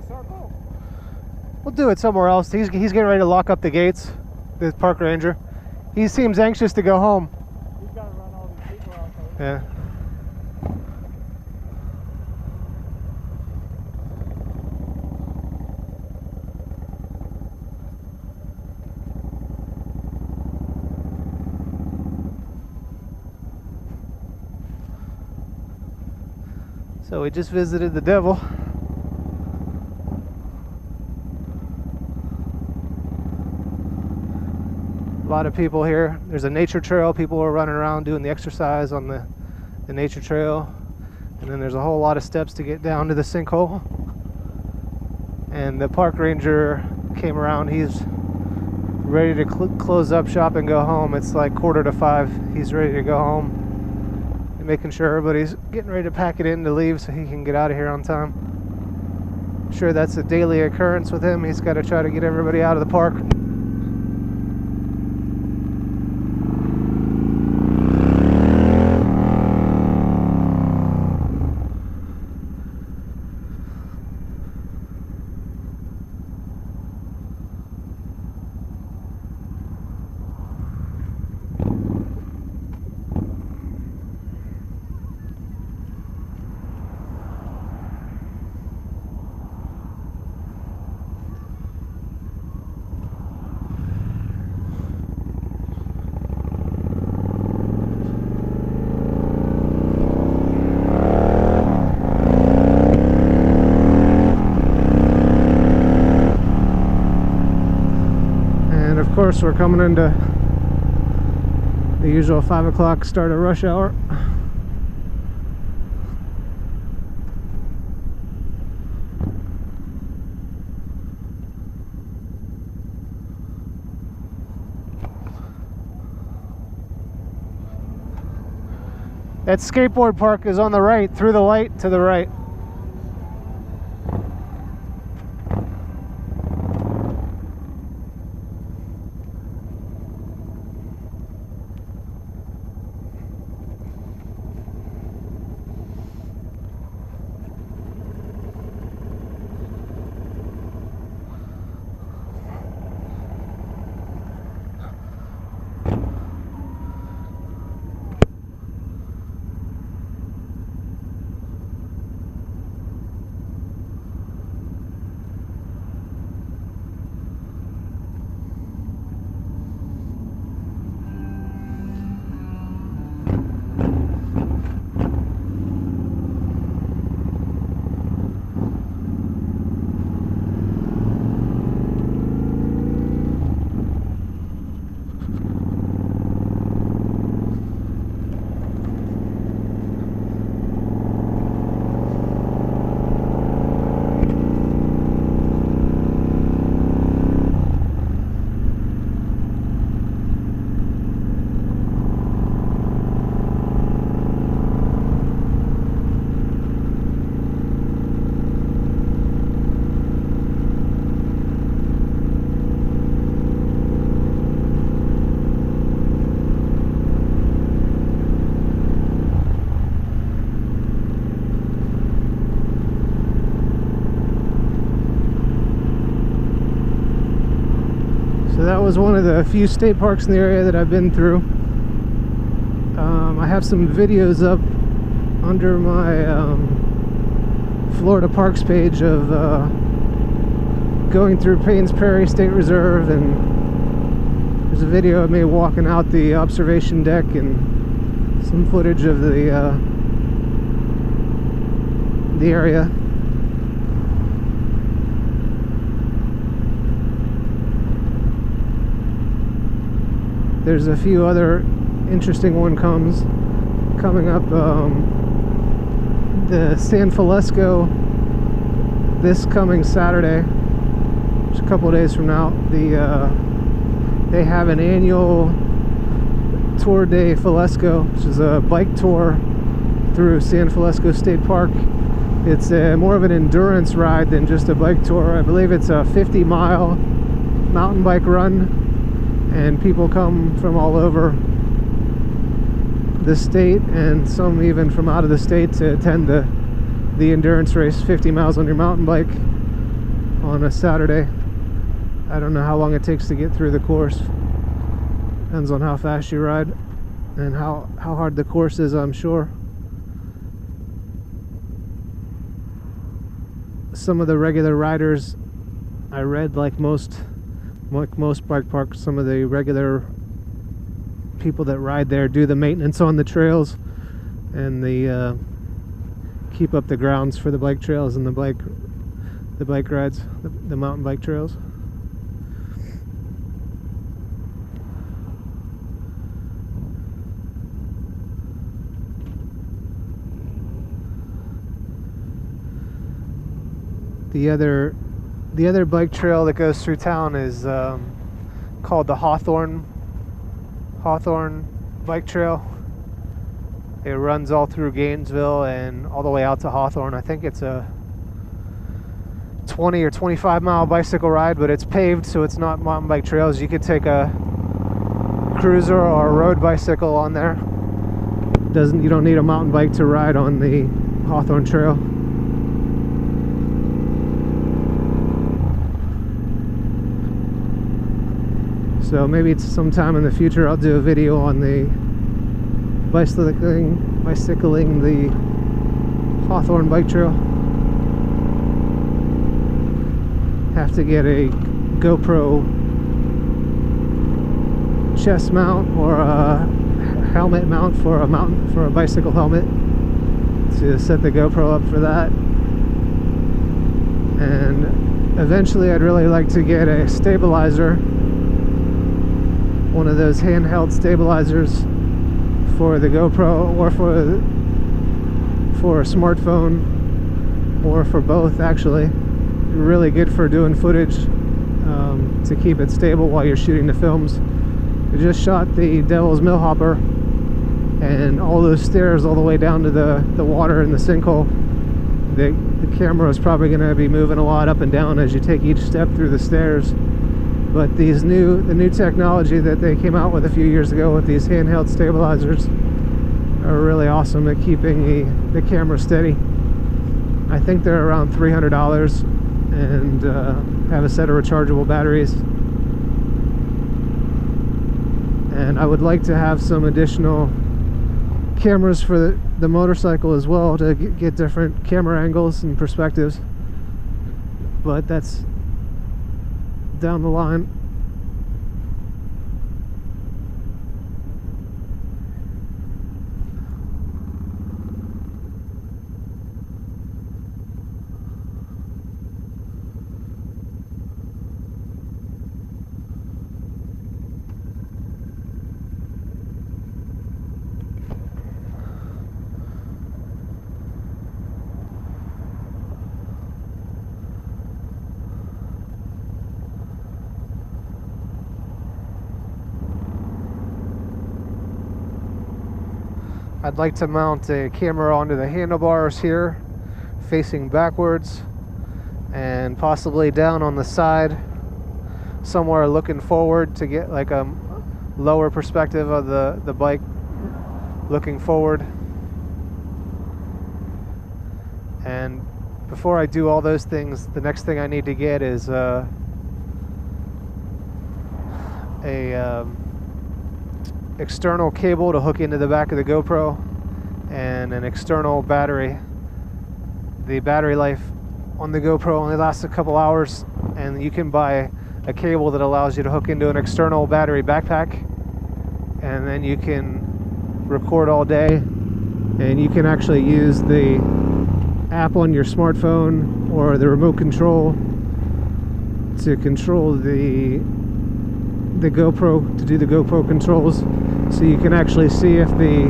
circle? We'll do it somewhere else. He's getting ready to lock up the gates, the park ranger. He seems anxious to go home. He's got to run all these people out there. Yeah. So we just visited the devil. A lot of people here. There's a nature trail. People are running around doing the exercise on the nature trail. And then there's a whole lot of steps to get down to the sinkhole. And the park ranger came around. He's ready to close up shop and go home. It's like 4:45. He's ready to go home. Making sure everybody's getting ready to pack it in to leave so he can get out of here on time. I'm sure that's a daily occurrence with him. He's got to try to get everybody out of the park. Of course, we're coming into the usual 5 o'clock start of rush hour. That skateboard park is on the right, through the light to the right. That was one of the few state parks in the area that I've been through. I have some videos up under my Florida Parks page of going through Paynes Prairie State Reserve, and there's a video of me walking out the observation deck and some footage of the area. There's a few other interesting one coming up. The San Felisko this coming Saturday, which is a couple of days from now. They have an annual Tour de Felisko, which is a bike tour through San Felisko State Park. It's more of an endurance ride than just a bike tour. I believe it's a 50-mile mountain bike run. And people come from all over the state, and some even from out of the state, to attend the endurance race, 50 miles on your mountain bike. on a Saturday. I don't know how long it takes to get through the course. Depends on how fast you ride and how hard the course is, I'm sure. Some of the regular riders, I read, like most bike parks, some of the regular people that ride there do the maintenance on the trails and the keep up the grounds for the bike trails and the bike rides, the mountain bike trails. The other bike trail that goes through town is called the Hawthorne Bike Trail. It runs all through Gainesville and all the way out to Hawthorne. I think it's a 20 or 25 mile bicycle ride, but it's paved, so it's not mountain bike trails. You could take a cruiser or a road bicycle on there. You don't need a mountain bike to ride on the Hawthorne Trail. So maybe it's sometime in the future I'll do a video on the bicycling the Hawthorne Bike Trail. Have to get a GoPro chest mount or a helmet mount for a bicycle helmet to set the GoPro up for that. And eventually I'd really like to get a stabilizer, one of those handheld stabilizers for the GoPro, or for a smartphone, or for both actually. Really good for doing footage, to keep it stable while you're shooting the films. I just shot the Devil's Millhopper, and all those stairs all the way down to the water in the sinkhole. The camera is probably going to be moving a lot up and down as you take each step through the stairs. But the new technology that they came out with a few years ago with these handheld stabilizers are really awesome at keeping the camera steady. I think they're around $300 and have a set of rechargeable batteries. And I would like to have some additional cameras for the motorcycle as well to get different camera angles and perspectives. But that's down the line. I'd like to mount a camera onto the handlebars here, facing backwards, and possibly down on the side, somewhere looking forward to get like a lower perspective of the bike looking forward. And before I do all those things, the next thing I need to get is a external cable to hook into the back of the GoPro and an external battery. The battery life on the GoPro only lasts a couple hours, and you can buy a cable that allows you to hook into an external battery backpack, and then you can record all day, and you can actually use the app on your smartphone or the remote control to control the GoPro, to do the GoPro controls, so you can actually see if the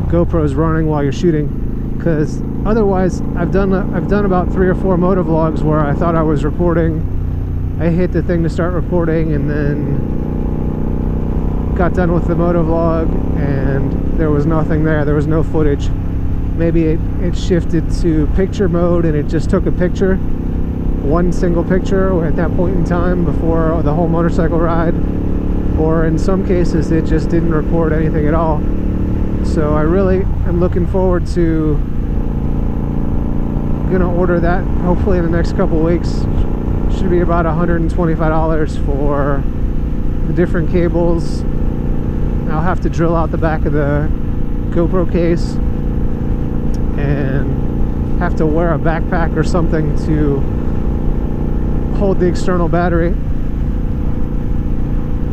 GoPro is running while you're shooting. Because otherwise, I've done about 3 or 4 motovlogs where I thought I was recording. I hit the thing to start recording and then got done with the motovlog and there was nothing there. There was no footage. Maybe it shifted to picture mode and it just took a picture, one single picture at that point in time before the whole motorcycle ride, or in some cases it just didn't record anything at all. So I really am looking forward to gonna order that hopefully in the next couple weeks. Should be about $125 for the different cables. I'll have to drill out the back of the GoPro case and have to wear a backpack or something to hold the external battery,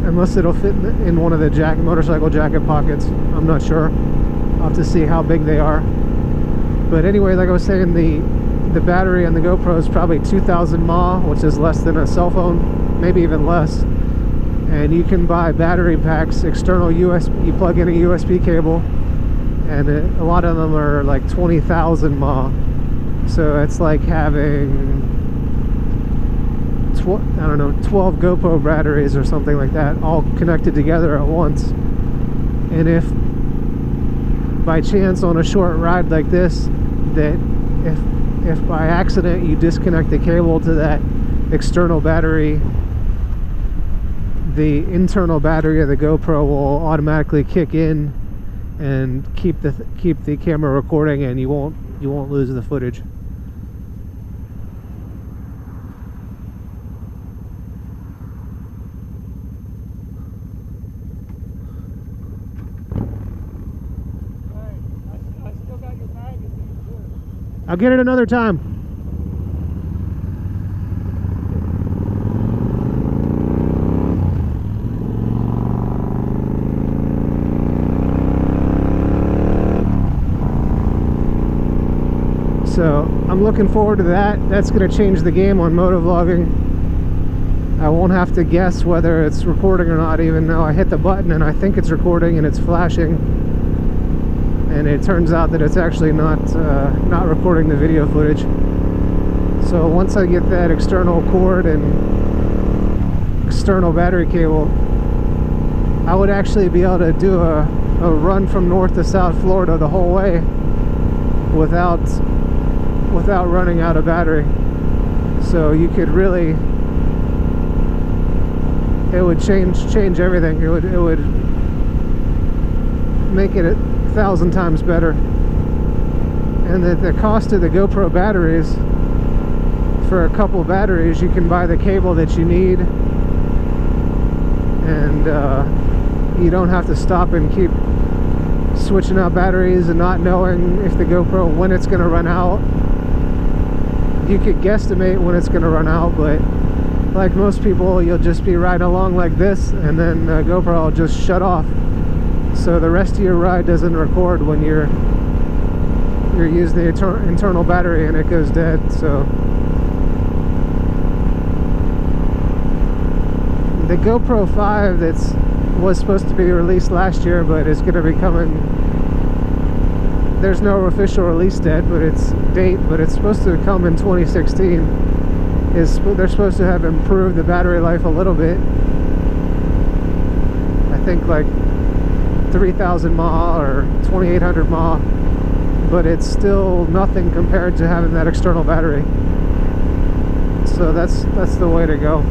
unless it'll fit in one of the motorcycle jacket pockets. I'm not sure. I'll have to see how big they are. But anyway, like I was saying, the battery on the GoPro is probably 2,000 mAh, which is less than a cell phone, maybe even less. And you can buy battery packs, external USB. You plug in a USB cable, and a lot of them are like 20,000 mAh. So it's like having 12 GoPro batteries or something like that, all connected together at once. And if by chance on a short ride like this, that if by accident you disconnect the cable to that external battery, the internal battery of the GoPro will automatically kick in and keep the camera recording, and you won't lose the footage. I'll get it another time. So I'm looking forward to that. That's going to change the game on motovlogging. I won't have to guess whether it's recording or not, even though I hit the button and I think it's recording and it's flashing, and it turns out that it's actually not recording the video footage. So once I get that external cord and external battery cable, I would actually be able to do a run from North to South Florida the whole way without running out of battery. So you could really, it would change everything. It would make it 1,000 times better. And the cost of the GoPro batteries, for a couple batteries you can buy the cable that you need, and you don't have to stop and keep switching out batteries and not knowing if the GoPro, when it's going to run out. You could guesstimate when it's going to run out, but like most people, you'll just be riding along like this, and then the GoPro will just shut off. So the rest of your ride doesn't record when you're using the internal battery and it goes dead. So the GoPro 5 was supposed to be released last year, but it's going to be coming. There's no official release date, but it's supposed to come in 2016. They're supposed to have improved the battery life a little bit. I think like 3,000 mAh or 2,800 mAh, but it's still nothing compared to having that external battery. So that's the way to go.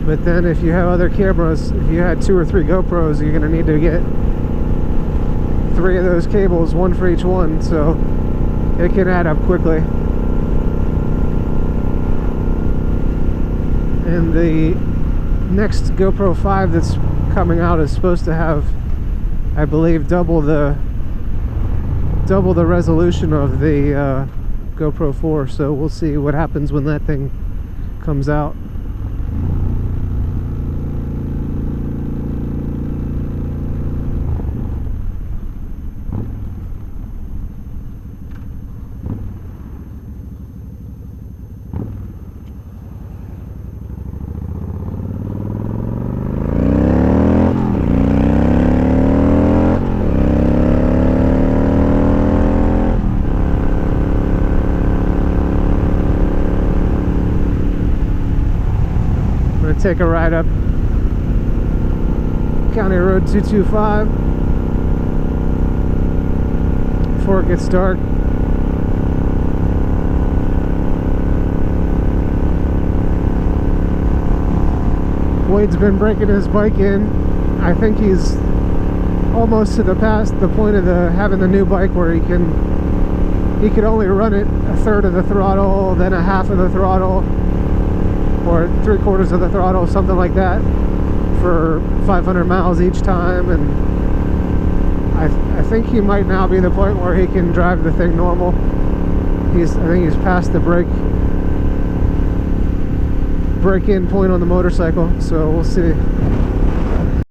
But then if you have other cameras, if you had 2 or 3 GoPros, you're going to need to get 3 of those cables, 1 for each one, so it can add up quickly. And the next GoPro 5 that's coming out is supposed to have, I believe, double the resolution of the GoPro 4, so we'll see what happens when that thing comes out. Take a ride up County Road 225 before it gets dark. Way Wade's been breaking his bike in. I think he's almost to the point of having the new bike where he could only run it a third of the throttle, then a half of the throttle, or 3/4 of the throttle, something like that, for 500 miles each time. And I think he might now be the point where he can drive the thing normal. I think he's past the break-in point on the motorcycle, so we'll see.